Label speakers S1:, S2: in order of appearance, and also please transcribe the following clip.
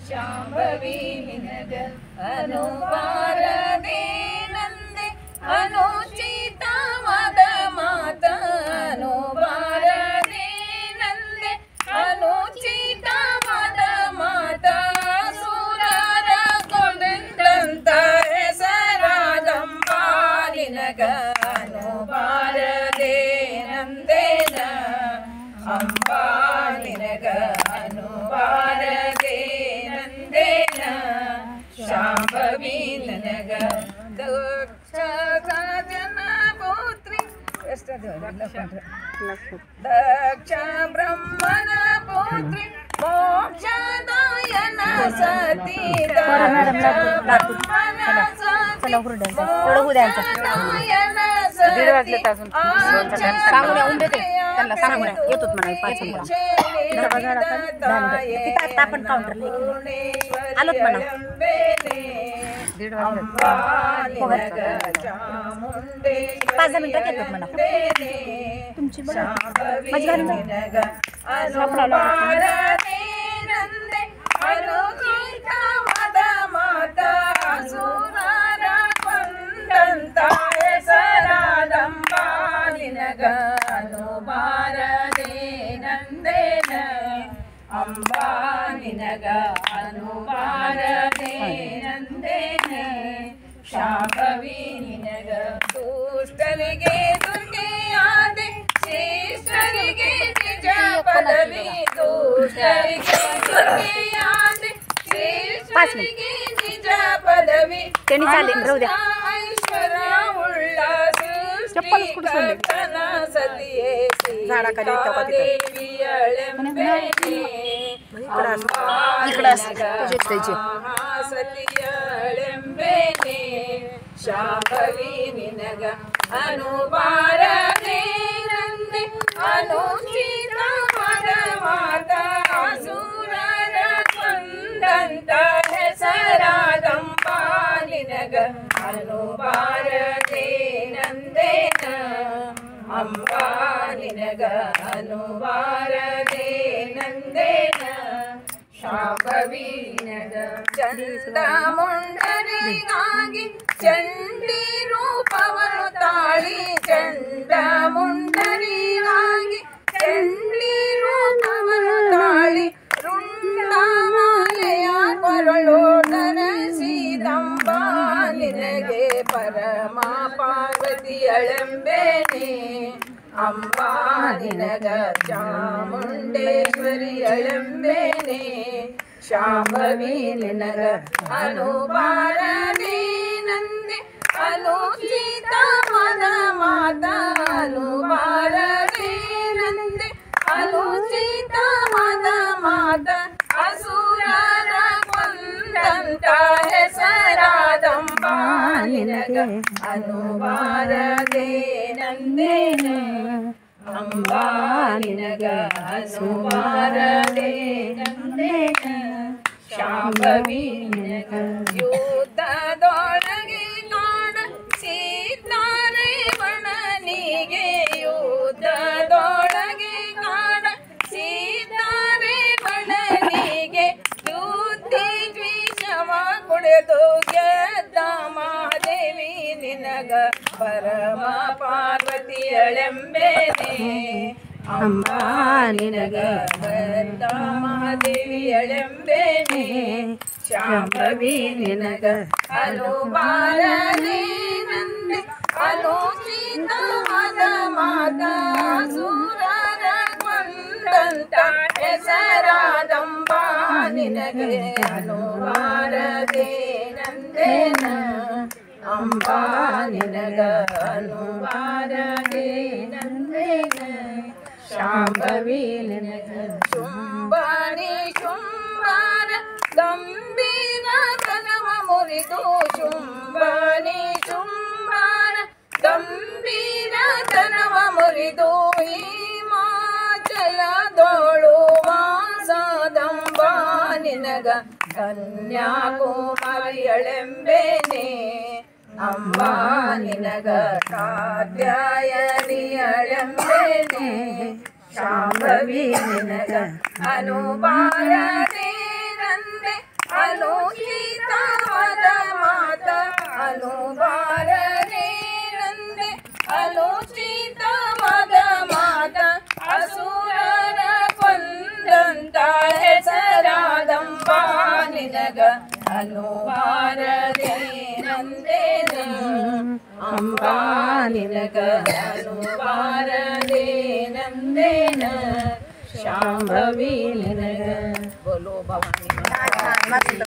S1: ಶಾಂಭವಿ ನಿನಗ ಅನುಬಾರದೆ ನಂದೆ ಅನುಚಿತವಾದ ಮಾತ ಅನುಬಾರದೆ ನಂದೆ ಅನುಚಿತವಾದ ಮಾತ ಸುರರ ಕೊಂದಂತ ಹೆಸರಾದಂಬ ನಿನಗ ಅನುಬಾರದೆ ನಂದೇನ ಅಂಬ ನಿನಗ ಅನುಬಾರದೆ ನಂದೇನ ಶಾಂಭವಿ ನನಗ ದಕ್ಷ ಜನ ಪುತ್ರಿ ದಕ್ಷ ಬ್ರಹ್ಮನ ಪುತ್ರಿ ಮೋಕ್ಷದಾಯನ ಸತಿ ಅನುಬಾರದೆ ನಂದೇನ ಅಂಬಾ ನಿನಗ ಅನುಬಾರದೆ ನಂದೇನ ಶಾಂಭವಿ ನಿನಗ ದುಷ್ಟರಿಗೆ ದುರ್ಗೆಯಾದೆ ಶ್ರೇಷ್ಠರಿಗೆ ನಿಜ ಪದವಿ ದುಷ್ಟರಿಗೆ ದುರ್ಗೆಯಾದೆ ಶ್ರೇಷ್ಠರಿಗೆ ನಿಜ ಪದವಿ ಐಶ್ವರ್ಯ ಉಳ್ಳ ಸೃಷ್ಟಿಕರ್ತನ ಸತಿಯೇ ಸತಿಯಳೆಂಬೇನೆ ಶಾಂಭವಿ ನಿನಗ ಅನುಬಾರದೆ ನಂದೆ ಅನುಚಿತವಾದ ಮಾತ ಅಸುರರ ಕೊಂದಂತ ಹೆಸರಾದಂಬ ನಿನಗ ಅನುಬಾರದೆ ನಂದೇನ ಅಂಬ ನಿನಗ ಅನುಬಾರದೆ ನಂದೇನ ಶಾಂಭವಿ ನಿನಗ ಚಂಡ ಮುಂಡರಿಗಾಗಿ ಚಂಡಿ ರೂಪವನ್ನು ತಾಳಿ ಚಂಡ ಮುಂಡರಿಗಾಗಿ ಚಂಡಿ ರೂಪವನ್ನು ತಾಳಿ ರುಂಡಮಾಲೆಯ ಕೊರಳು ಧರಿಸಿದಂಬ ನಿನಗೆ ಪರಮ ಪಾರ್ವತಿಯಳೆಂಬೇನೆ ಅಂಬ ನಿನಗ ಚಾಮುಂಡೇಶ್ವರಿಯಳೆಂಬೇನೆ ಶಾಂಭವಿ ನಿನಗ ಅನುಬಾರದೆ ನಂದೆ ಅನುಚಿತವಾದ ಮಾತ ಅನುಬಾರದೆ ನಂದೆ ಅನುಚಿತವಾದ ಮಾತ ಅಸುರರ ಕೊಂದಂತ ಹೆಸರಾದಂಬ ನಿನಗ ಅನುಬಾರದೆ ನಂದೇನ ಅಂಬಾ ನಿನಗ ಅನುಬಾರದೆ ನಂದೇನ ಶಾಂಭವಿ ನಿನಗ ಯುದ್ಧದೊಳಗೆ ಕಾಣ ಸೀತಾರೆ ಬಣನಿಗೆ ಯುದ್ಧದೊಳಗೆ ಕಾಣ ಸೀತಾರೆ ಬಣನಿಗೆ ಯುದ್ಧಿ ದ್ವಿಷವ ಕುಡಿದು ಗೆದ್ದ ಮಹಾದೇವಿ ನಿನಗ ಪರಮ ಪಾರ್ವತಿಯಳೆಂಬೇನೆ ಅಂಬಾ ನಿನಗ ಗೆದ್ದ ಮಹಾದೇವಿಯಳೆಂಬೇನೆ ಶಾಂಭವಿ ನಿನಗ ಅನುಬಾರದೆ ನಂದೆ ಅನುಚಿತವಾದ ಮಾತ ಅಸುರರ ಕೊಂದಂತ ಹೆಸರಾದಂಬ ನಿನಗೆ ಅನುಬಾರದೆ ನಂದೇನ ಅಂಬಾ ನಿನಗ ಅನುಬಾರದೆ ನಂದೇನ ಶಾಂಭವಿ ನಿನಗ ಶುಂಭನಿ ಶುಂಭಾರ ಗಂಭೀರ ತನವ ಮುರಿದು ಶುಂಭನಿ ಶುಂಭಾರ ಗಂಭೀರ ತನವ ಮುರಿದು ಹಿಮಾಚಲದೋಳು ವಾಸದಂಬ ನಿನಗ ಕನ್ಯಾಕುಮಾರಿಯಳೆಂಬೇನೆ ಅಂಬಾ ನಿನಗ ಕಾತ್ಯಾಯನಿಯಳೆಂಬೇನೆ ಶಾಂಭವಿ ನಿನಗ ಅನುಬಾರದೆ ನಂದೆ ಅನುಚಿತ ಮದ ಮಾತ ಅಸುರನ ಕೊಂದಂತ ಹೆಸರಾದಂಬ ನಿನಗ ಅನುವಾರದೆ ನಂದೇನ ಅಂಬಾ ನಿನಗ ಅನುವಾರದೆ ನಂದೇನ ಶಾಂಭವಿ ನಿನಗ ಬೋಲೋ ಭವಾನಿ